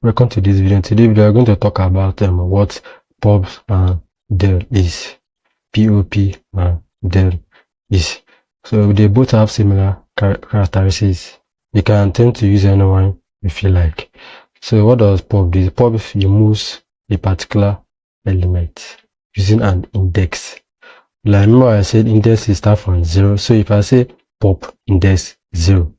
Welcome to this video. Today we are going to talk about what pop and del is. POP and del is. So they both have similar characteristics. You can tend to use anyone you feel like. So what does pop do? Pop removes a particular element using an index. Like remember I said index start from 0. So if I say pop index 0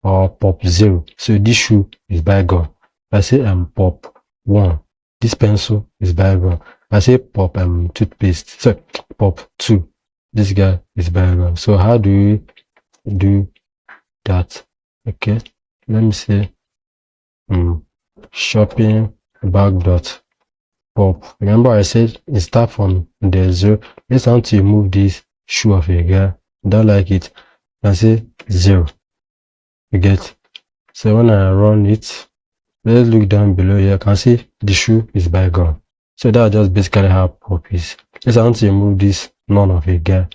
or pop 0, so this shoe is bygone. I say pop 1, this pencil is bygone. I say pop toothpaste, so pop 2, this guy is bygone. So how do we do that? Okay, let me say shopping bag dot pop. Remember I said it start from the 0. Let's want to remove this shoe of a guy. Don't like it. I say 0. You get? So when I run it, let's look down below here. You can see the shoe is bygone. So that's just basically how pop is. Let's want to remove this none of a guy.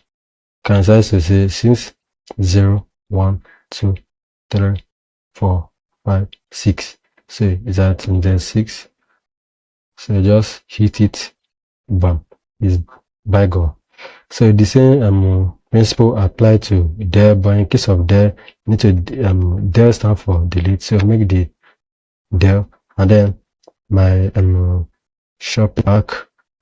Can I to say since 0, 1, 2, 3, 4, 5, 6. So is that in the 6? So just hit it, bam, is bygone. So the same principle apply to there, but in case of there, you need to there stand for delete. So make the there, and then my shop back,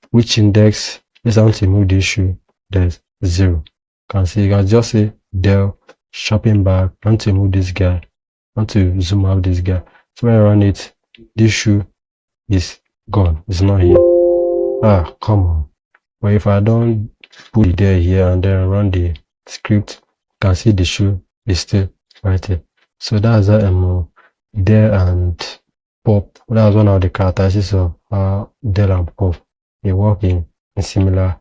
which index is want to move the issue, there's 0. Can see, you can just say there shopping back, want to move this guy, want to zoom out this guy. So when I run it, this shoe is gone, it's not here. Ah, come on. But if I don't put it there here and then run the script, you can see the shoe is still right here. So that's there and pop. That's one of the characteristics of del and pop. They work in similar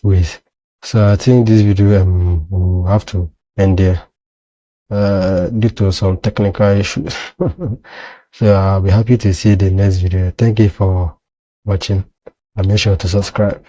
ways. So I think this video will have to end there due to some technical issues. So I'll be happy to see the next video. Thank you for watching and make sure to subscribe.